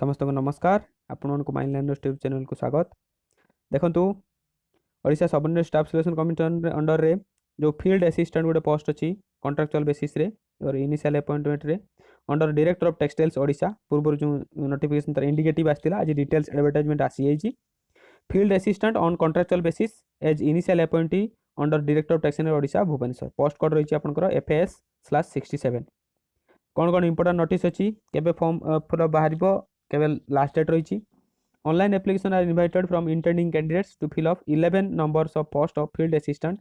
समस्त को नमस्कार। आपण को माइंड लैंड यूट्यूब चैनल को स्वागत। देखंतु Odisha subordinate staff selection commission under रे जो फील्ड असिस्टेंट गोटे पोस्ट अच्छी कॉन्ट्रैक्चुअल बेसिस रे और इनिशियल अपॉइंटमेंट रे under director of textiles Odisha पूर्व जो नोटिफिकेशन तर इंडिकेटिव आस्तिला आज डिटेल्स एडवर्टाइजमेंट आसी जाइछि। Field assistant on contractual basis as initial appointee under director of textile Odisha Bhubaneswar. Post code रही आपनकर FAS/67। कौन कौन इंपोर्टेंट नोटिस अच्छी केबे फॉर्म फिलअप बाहर केबे लास्ट डेट रही। Online application are invited from intending candidates to fill up 11 numbers of post of field assistant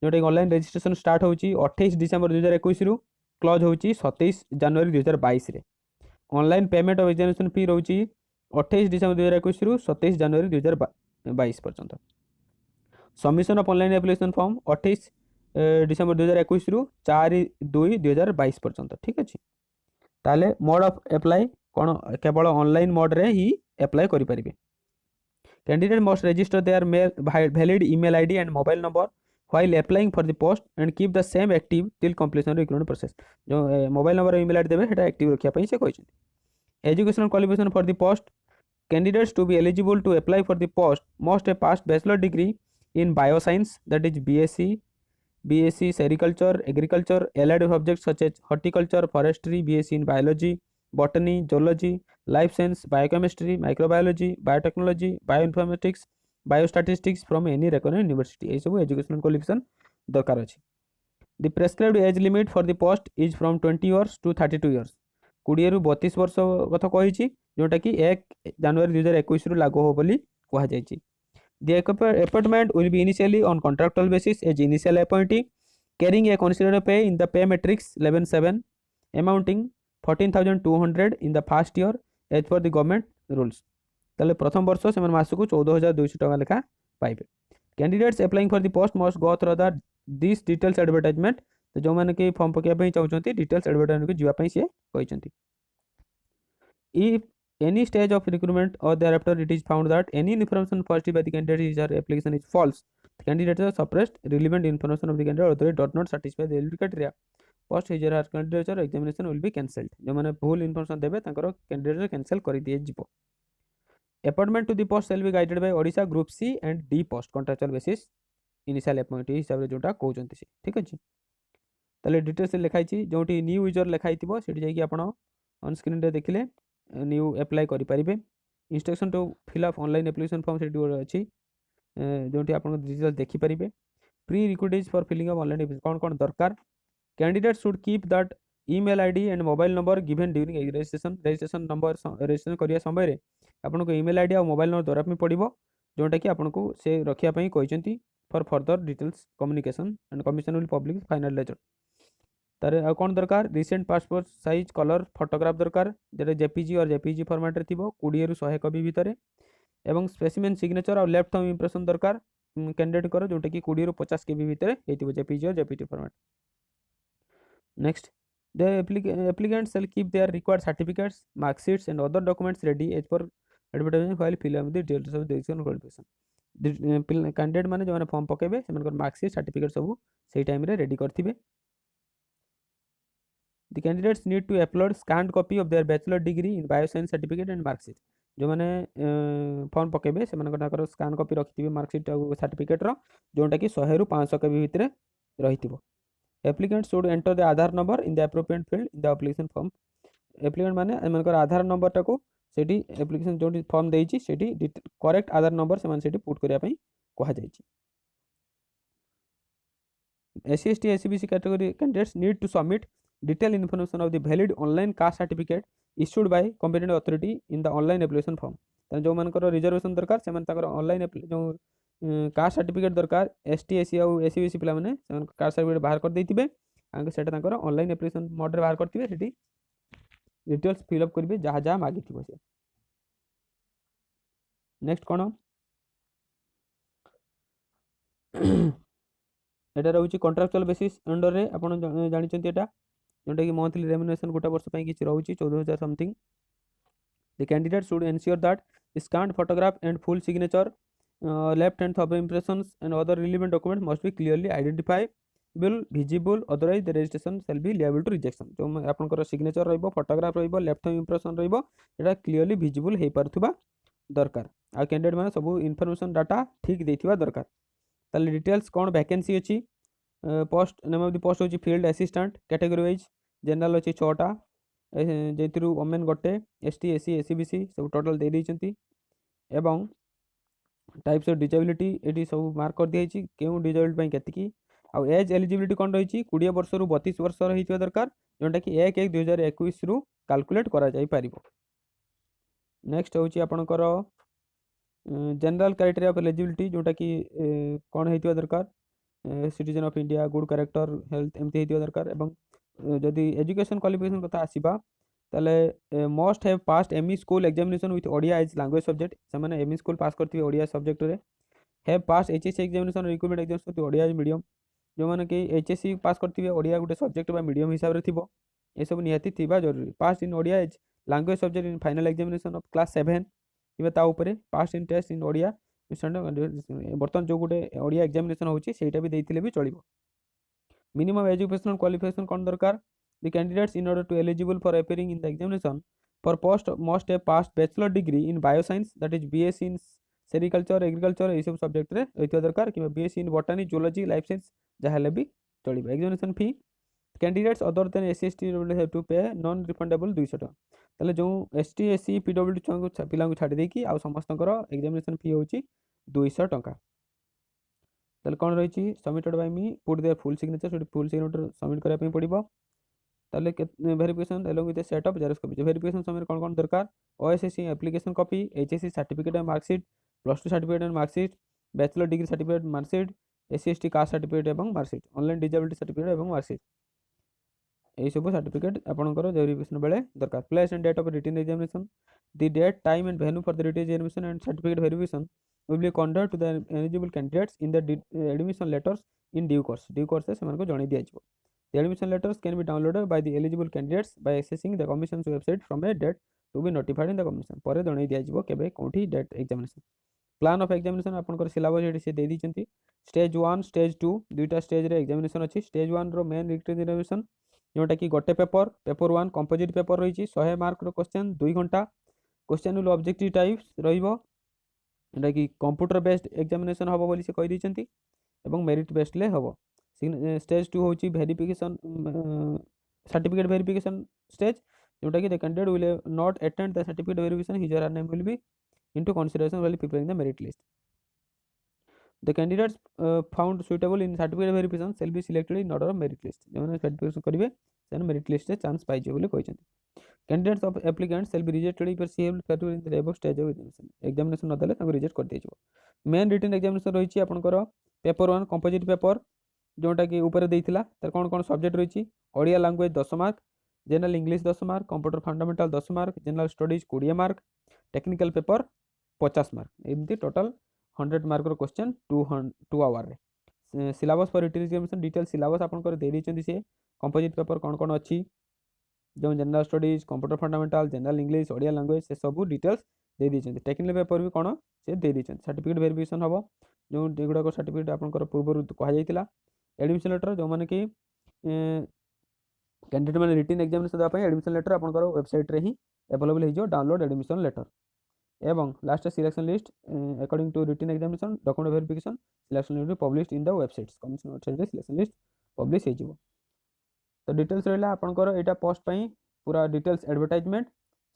जोटा ऑनलाइन रजिस्ट्रेशन स्टार्ट होची 28 डिसेंबर 2021 रु क्लोज होची 27 जनवरी 2022 रे। Online payment of examination fee रोची 28 डिसेंबर 2021 रु 27 जनवरी 2022 पर्यंत। Submission of online application form 28 December 2021 रु 4/2/2022 पर्यंत। ठीक अच्छे ताले मोड ऑफ अप्लाई कौन केवल ऑनलाइन मोड रे ही अप्लाई करि परिबे। Candidate must register their valid email ID and mobile number while applying for the post and keep the same active till completion of recruitment process। जो mobile number email ID देबे हेटा active रखिया पई से कहछन। Educational qualification for the post candidates to be eligible to apply for the post must a passed bachelor degree in bioscience that is BSc sericulture agriculture allied subjects such as horticulture forestry BSc in biology botany zoology life science biochemistry microbiology biotechnology bioinformatics biostatistics from any recognised university ये सब educational qualification दरकार अछि। The prescribed age limit for the post is from 20 years to 32 years 20 रु 32 वर्ष कथा कहि जोटा कि 1 जनवरी 2021 रु लागू हो बोली कहा जायछि। The appointment will be initially on contractual basis as initial appointee, carrying a considerable pay in the pay matrix 11/7, amounting 14,200 in the first year as per the government rules। ताले प्रथम वर्ष से मास को 14,200 टका लेखा पाइबे। Candidates applying for the post must go through the this details advertisement. तो जो माने कि फॉर्म पकेबा पई चाहउछंती डिटेल्स एडवर्टाइजमेंट को जिवा पई से कहिसंती। If any stage of recruitment or thereafter it is found that any information posted by the candidate or application is false, the candidate has suppressed relevant information of the candidate or they does not satisfy the eligibility criteria, post his or her candidature examination will be cancelled। जो माने भूल information देबे तांकर candidate cancel करि दिए जिवो। Appointment to the post shall be guided by Odisha group C and D post contractual basis initial appointee हिसाब रे जोटा कहउचंती से। ठीक अछि तले डिटेल्स लिखाई छी जोटी न्यू यूजर लिखाई थिबो सेठी जाई कि आपण ऑन स्क्रीन रे देखिले न्यू अप्लाई करि परिबे। Instruction to fill up online application form सेठी अछि जोटी आपण डिटेल्स देखि परिबे। Prerequisites for filling up online application कोन कोन दरकार। Candidate should keep that email ID and mobile number given during registration number registration करिया समय रे आपण को ईमेल आईडी और मोबाइल नंबर दरकार में पड़िबो जोटा कि आपण को से रखिया पई कहिसंती for further details communication and commission will publish final letter. तारे आ कौन दरकार recent passport size colour photograph दरकार जेटा JPG और JPG फॉर्मेट रे थिबो 20 रु 100 कॉपी भितरे एवं स्पेसिमेन सिग्नेचर और लेफ्ट थंब इंप्रेशन दरकार कैंडिडेट कर जोटा कि 20 रु 50 KB भितरे हेतिबो JPG और JPG format. Next the applicant shall keep their required certificates marksheets and other documents ready as per advertisement file fill up the details of the exam qualification. Candidate माने जो माने फॉर्म पकेबे सेमनकर marksheet certificate सब सेही time रे ready करथिबे। The candidates need to upload scanned copy of their bachelor degree in bioscience certificate and marksheet। जो माने फॉर्म पकेबे से मानकर स्कैन कॉपी रखिथिबे मार्कशीट और सर्टिफिकेट रो जोटा कि 100 रु 500 KB भितरे रहिथिबो। Applicant should enter the Aadhaar number in the appropriate field in the application form. Applicant माने मानकर आधार नंबर टाको सेठी एप्लिकेशन जोटी फॉर्म देइची सेठी करेक्ट आधार नंबर से माने सेठी पुट करिया पई कहा जाइची। SC ST SCBC category candidates need to submit detailed information of the valid online caste certificate issued by competent authority in the online application form। ताने जो मानकर रिजर्वेशन दरकार से मान ताकर ऑनलाइन जो कास्ट सर्टिफिकेट दरकार ST SC और SCBC पिला माने से कास्ट सर्टिफिकेट बाहर कर देथिबे आंके सेटा ताकर ऑनलाइन एप्लिकेशन मोड रे बाहर करथिबे सेठी डिटेल्स फिल अप करबे जहा जहा मागिथिबो से। नेक्स्ट कोन एटा रहउची कॉन्ट्रैक्चुअल बेसिस अंडर रे आपण जानिचंती एटा जोटा कि मंथली रेम्युनरेशन गोटा वर्ष पई किछ रहउची 14,000 something. The candidate should ensure that scanned photograph and full signature left hand thumb impressions and other relevant documents must be clearly identify will visible otherwise the registration shall be liable to rejection जो आपंकर signature रहिबो photograph रहिबो left thumb impression रहिबो एटा clearly visible हे पारथुबा दरकार आ candidate माने सब information data ठीक देथिबा दरकार ताले डिटेल्स कोन वैकेंसी अछि post name of the post होची field assistant category wise general अछि 6टा जेतिरु वोमेन गोटे एसटी एससी एससीबीसी सब टोटल दे दैछंती एवं टाइप्स ऑफ डिसेबिलिटी एटी सब मार्क कर दिया केउ डिसेबिलिटी पई केतिकी आ एज एलिजिबिलिटी कोन रही 20 वर्ष रु 32 वर्ष रही दरकार जोटा कि 1/1/2021 रु कैलकुलेट करा जाई पारिबो नेक्स्ट होची आपनकर जनरल क्राइटेरिया ऑफ एलिजिबिलिटी जोटा कि कोन हेतिबा दरकार citizen of India good character health एमती हेतिबा दरकार एवं जदि एजुकेशन क्वालिफिकेशन कथा आसीबा ताले must have passed ME school examination with Odia as language subject से माने एमई स्कूल पास करथिबे ओडिया सब्जेक्ट रे have passed HSC examination recruitment examination with Odia as medium जो माने कि एचएससी पास करथिबे ओडिया गुटे सब्जेक्ट बा मीडियम हिसाब रे थिबो ए सब निहाती थिबा जरूरी passed in Odia as language subject in final examination of class 7 इबे ता ऊपर passed in test in Odia बर्तन जो गुटे ओडिया एग्जामिनेशन होची सेटा भी देथिले भी चलिबो मिनिमम एजुकेशनल क्वालिफिकेशन कोन दरकार the candidates in order to eligible for appearing in the examination for post must have passed bachelor degree in bioscience that is BSc in sericulture agriculture a सब subject रे रहितवा दरकार कि BSc in botany zoology life science जहाले भी चलिबो examination fee candidates other than SC ST have to pay non refundable 200 टका ताले जो एसटी एससी पीडब्ल्यूडी छुआ पिला को छाडी देकी आ समस्तकर एग्जामिनेशन फी होची 200 टका ताले कोन रहिची submitted by me put their full signature full signature submit करा पे पड़िबो ताले verification along with set up xerox copy verification समय कोन कोन दरकार OSSC application copy HSC certificate and marksheet plus 2 certificate and marksheet bachelor degree certificate marksheet SC ST caste certificate एवं marksheet online disability certificate एवं marksheet यही सब certificate आपनकर verification बेले दरकार place and date of written examination the date time and venue for the written examination and certificate verification will be conveyed to the eligible candidates in the admission letters in due course से समान को जणे दिया जिवो the admission letters can be downloaded by the eligible candidates by accessing the commission's website from a date to be notified in the commission परे जणे दिया जिवो केबे कोठी date examination plan of examination आपनकर सिलेबस एडी से दे दिचंती स्टेज 1 स्टेज 2 दुईटा स्टेज रे एग्जामिनेशन अछि स्टेज 1 रो मेन रिटन एग्जामिनेशन जोटा कि गोटे पेपर 1 कंपोजिट पेपर रहिछि 100 मार्क रो क्वेश्चन 2 घंटा क्वेश्चन विल ऑब्जेक्टिव टाइप्स रहिबो एटा कि कंप्यूटर बेस्ड एग्जामिनेशन हबो बोली से कहि दिचंती एवं मेरिट बेस्ड ले हबो स्टेज 2 होची वेरिफिकेशन सर्टिफिकेट वेरिफिकेशन स्टेज जोटा कि the candidate will not attend the certificate verification his name will be into consideration while preparing the merit list the candidates found suitable in certificate verification shall be selected in order of merit list जेमने certification करिवे सेन merit list से chance पाइ जे बोली कहिसंती candidates of applicants shall be rejected if they have failed in the above stage of examination न देले ताको रिजेक्ट कर दिजो मेन रिटन एग्जामिनेशन रहिछि आपनकर पेपर 1 कंपोजिट पेपर जोटा कि ऊपर देइथिला तर कोन कोन सब्जेक्ट रहिछि Odia language 10 mark general English 10 mark computer fundamental 10 mark general studies 20 mark technical paper 50 mark एमती टोटल 100 मार्क रो क्वेश्चन 2 आवर रे syllabus for written examination detail syllabus आपन कर दे दिचंती से कंपोजिट पेपर कोन कोन अछि जो general studies computer fundamental general English Odia language से सब डिटेल्स दे दिचंती टेक्निकल पेपर भी कोन से दे दिचंती सर्टिफिकेट वेरिफिकेशन हबो जो एगुडा को सर्टिफिकेट आपन कर पूर्व कहा जाइतिला एडमिशन लेटर जो माने कि कैंडिडेट माने रिटन एग्जामिनेशन दा पई एडमिशन लेटर आपन कर वेबसाइट रे ही अवेलेबल हे जो डाउनलोड एडमिशन लेटर एवं last selection list according to written examination document verification selection list published in the websites commission website रे सिलेक्शन लिस्ट पब्लिश हे जिवो तो डिटेल्स रहला आपनकर एटा पोस्ट पई पूरा डिटेल्स एडवर्टाइजमेंट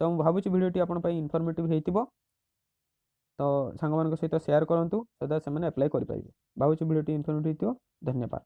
तो हम भाबुची वीडियो टी आपन पई इन्फॉर्मेटिव हेतिबो तो सांग मान सहित शेयर करंतु सदा से माने अप्लाई करि पाइबे भाबुची वीडियो टी इन्फॉर्मेटिव हेतिबो धन्यवाद।